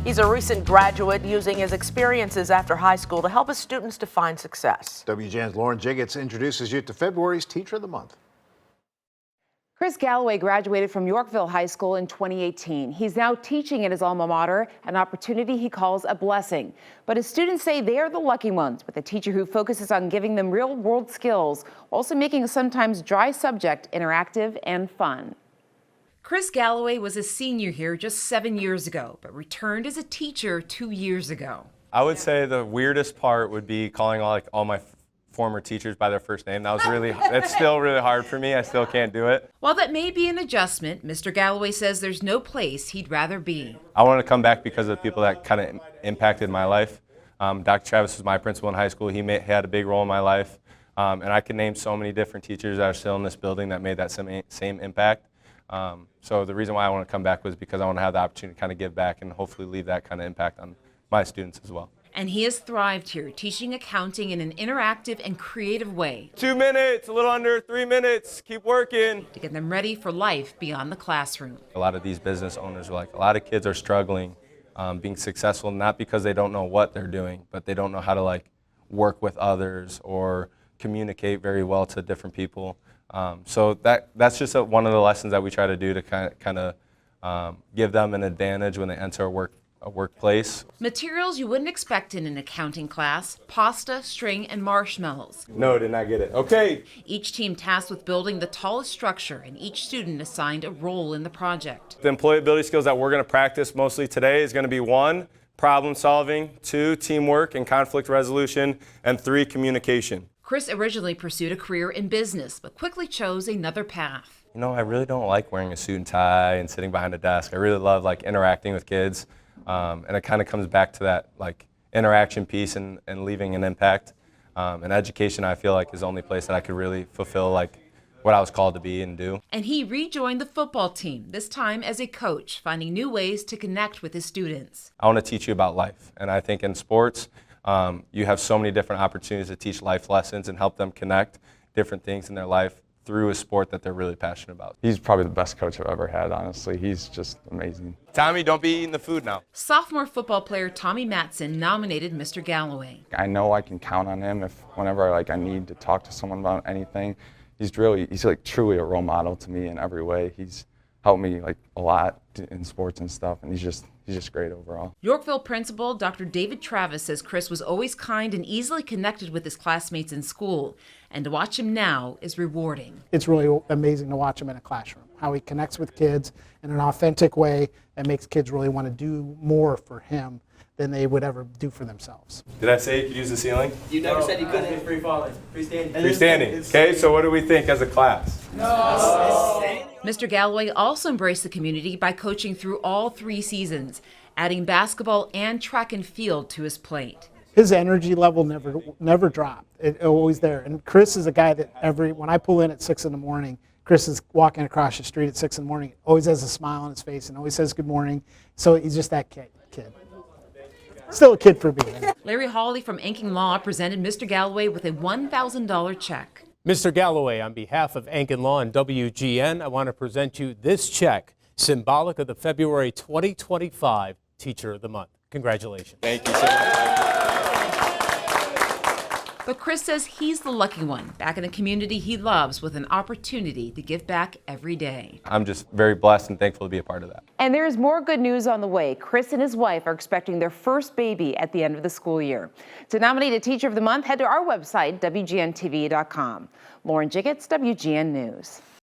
He's a recent graduate using his experiences after high school to help his students define success. WGN's Lauren Jiggets introduces you to February's Teacher of the Month. Chris Galloway graduated from Yorkville High School in 2018. He's now teaching at his alma mater, an opportunity he calls a blessing. But his students say they are the lucky ones, with a teacher who focuses on giving them real-world skills, also making a sometimes dry subject interactive and fun. Chris Galloway was a senior here just 7 years ago, but returned as a teacher 2 years ago. I would say the weirdest part would be calling all my former teachers by their first name. It's still really hard for me. I still can't do it. While that may be an adjustment, Mr. Galloway says there's no place he'd rather be. I want to come back because of the people that kind of impacted my life. Dr. Travis was my principal in high school. He had a big role in my life. And I can name so many different teachers that are still in this building that made that same impact. So the reason why I want to come back was because I want to have the opportunity to kind of give back and hopefully leave that kind of impact on my students as well. And he has thrived here, teaching accounting in an interactive and creative way. 2 minutes, a little under 3 minutes, keep working. To get them ready for life beyond the classroom. A lot of these business owners are like, a lot of kids are struggling being successful, not because they don't know what they're doing, but they don't know how to work with others or communicate very well to different people. So that's just one of the lessons that we try to do to kind of give them an advantage when they enter a workplace. Materials you wouldn't expect in an accounting class: pasta, string, and marshmallows. No, did not get it. Okay. Each team tasked with building the tallest structure, and each student assigned a role in the project. The employability skills that we're going to practice mostly today is going to be 1, problem solving, 2, teamwork and conflict resolution, and 3, communication. Chris originally pursued a career in business, but quickly chose another path. You know, I really don't like wearing a suit and tie and sitting behind a desk. I really love interacting with kids. And it kind of comes back to that interaction piece and leaving an impact. And education, I feel is the only place that I could really fulfill what I was called to be and do. And he rejoined the football team, this time as a coach, finding new ways to connect with his students. I want to teach you about life. And I think in sports, you have so many different opportunities to teach life lessons and help them connect different things in their life through a sport that they're really passionate about. He's probably the best coach I've ever had, honestly. He's just amazing. Tommy, don't be eating the food now. Sophomore football player Tommy Matson nominated Mr. Galloway. I know I can count on him whenever I need to talk to someone about anything. He's truly a role model to me in every way. He's helped me a lot in sports and stuff, and he's just great overall. Yorkville principal Dr. David Travis says Chris was always kind and easily connected with his classmates in school, and to watch him now is rewarding. It's really amazing to watch him in a classroom, how he connects with kids in an authentic way that makes kids really want to do more for him than they would ever do for themselves. Did I say you could use the ceiling? You never said you couldn't. Free falling. Freestanding. Freestanding. Okay, so what do we think as a class? No. Mr. Galloway also embraced the community by coaching through all 3 seasons, adding basketball and track and field to his plate. His energy level never dropped. It always there. And Chris is a guy that when I pull in at 6 in the morning, Chris is walking across the street at 6 in the morning, always has a smile on his face and always says good morning. So he's just that kid. Still a kid for me. Larry Hawley from Ankin Law presented Mr. Galloway with a $1,000 check. Mr. Galloway, on behalf of Ankin Law and WGN, I want to present you this check, symbolic of the February 2025 Teacher of the Month. Congratulations. Thank you so much. But Chris says he's the lucky one, back in a community he loves with an opportunity to give back every day. I'm just very blessed and thankful to be a part of that. And there's more good news on the way. Chris and his wife are expecting their first baby at the end of the school year. To nominate a Teacher of the Month, head to our website, WGNTV.com. Lauren Jiggets, WGN News.